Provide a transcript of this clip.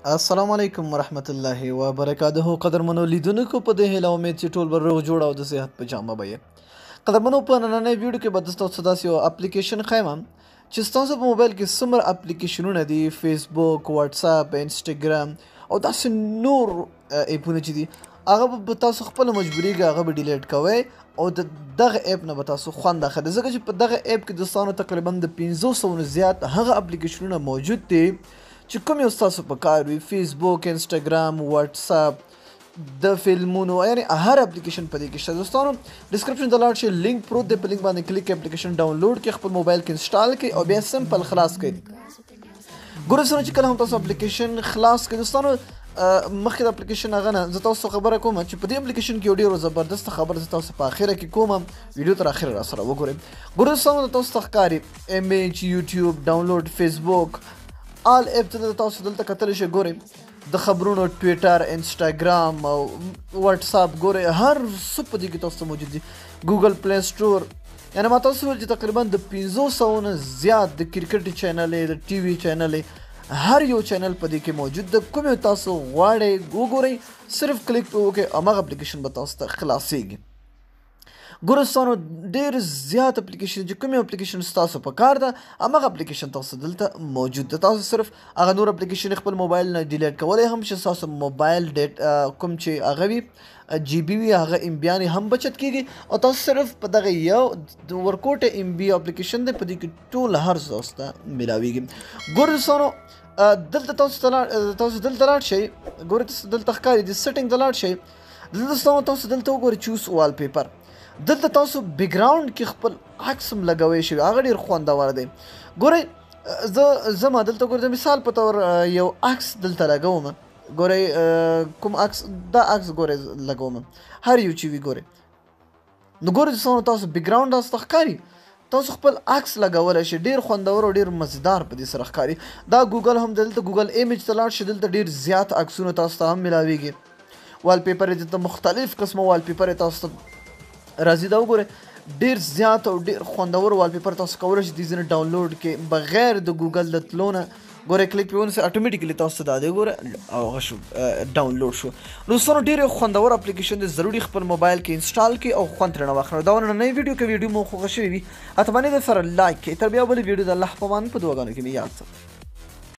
السلام علیکم ورحمت الله وبرکاته. قدرمنو لیدونکو په دې هیله امید چې ټول به روغ جوړ او د صحت په جامه به یې. قدرمنو په نننۍ ویډیو کې به تاسو ته داسې یو اپلیکیشن ښیم چې ستاسو په موبایل کې څومره اپلیکیشنونه دي، فیسبوک، واتساپ، انسټاګرام او داسې نور اپونه چې دي هغه به تاسو خپله مجبوریږي هغه به ډیلیټ کوئ او د دغه اپ نه به تاسو خوند اخلئ، ځکه چې په دغه اپ کې دوستانو تقریبا د 500 نه زیات هغه اپلیکیشنونه موجود دي چې کوم یو ستاسو په کار وي. فیسبوک، انسټاګرام، واتساپ، د فلمونو یعنی هر اپلیکیشن په دې کې شته. دوستانو ډسکرپشن ته لاړ شئ، لینک پروت دی، په لینک باندې کلیک اپلیکیشن ډاونلوډ کړئ، خپل موبایل کې انسټال کړئ او بیا سمپل خلاص کړئ. ګوره سره چې کله هم تاسو اپلیکیشن خلاص کړئ دوستانو مخکې د اپلیکیشن هغه نه زه تاسو خبره کوم چې په دې اپلیکیشن کې یو ډېره زبردسته خبره زه تاسو په اخره کې کوم، ویډیو تر اخره راسره وګورئ. ګوره دوستانو تاسو ته ښکاري ایمیج، یوټیوب، ډاونلوډ، فیسبوک آل اپ ته تاسو دلته کتلی شئ. ګورئ د خبرونو ټویټر، انسټاګرام او واتساپ، ګورئ هر څه په دې کې تاسو ته موجود دي. ګوګل پلی سټور، یعنی ما تاسو ویل چې تقریبا د 500 نه زیات د کرکټ چینلې، د ټي وي چینلې، هر یو چینل په دې کې موجود ده. کوم یو تاسو غواړئ وګورئ، صرف کلیک په وکړئ، هماغه اپلیکیشن به تاسو ته خلاصیږي. ګوره دوستانو ډېر زیات اپلیکیشن چې کوم یو اپلیکیشن ستاسو په کار ده هماغه اپلیکیشن تاسو دلته موجود ده. تاسو صرف هغه نور اپلیکیشن خپل موبایل نه ډیلیټ کولی هم چې ستاسو موبایل کوم چې هغه وي جی بي وي هغه ام بي هم بچت کیږي او تاسو صرف په دغه یو ورکوټ ام بي اپلیکیشن دی، په دې کې ټول هر څه تاسو ته میلاویږي. ګوره دوستانو دلته تاسو دلته لاړ شئ، ګوره تاسو دلته ښکاري د سیټینګ ته لاړ شئ. دلته دوستانو تاسو دلته وګورئ چوز وال پیپر، دلته تاسو بیک ګراوند کې خپل عکس هم لګوی شوی، هغه ډېر خوندور دی. ګورئ زه ما دلته ګورئ د مثال په طور یو عکس دلته لګوم، ګورئ کوم عکس، دا عکس ګورئ لګوم هر یو چې وي. ګورئ نو ګورئ دوستانو تاسو بیک ګراوند تاسو ته ښکاري، تاسو خپل عکس لګولی شئ، ډېر خوندور او ډېر مزیدار په دې سره ښکاري. دا ګوګل هم دلته ګوګل ایمیج ته لاړ شئ، دلته ډېر زیات عکسونه تاسو ته هم میلاویږي. وال پیپر یې دلته مختلف قسمه وال پیپر یې تاسو ته راځي. دا وګورئ ډېر زیات او ډېر خوندور وال پیپر تاسو کولی شئ دې ځینې ډاونلوډ کړئ بغیر د ګوګل د تلو نه. ګورئ کلیک پرې ونیسئ، اټومیټیکلی تاسو ته دا دی ګوره او هغه شو ډاونلوډ شو. دوستانو ډېر خوندور اپلیکیشن دی، ضروري خپل موبایل کې انسټال کړئ او خوند ترېنه واخلئ. دا نننۍ ویډیو که ویډیو مو خوښه شوې وي حتماً یې درسره لایک کړئ. تر بیا بلې ویډیو د الله په امان په دعاګانو کې مې یاد ساتئ.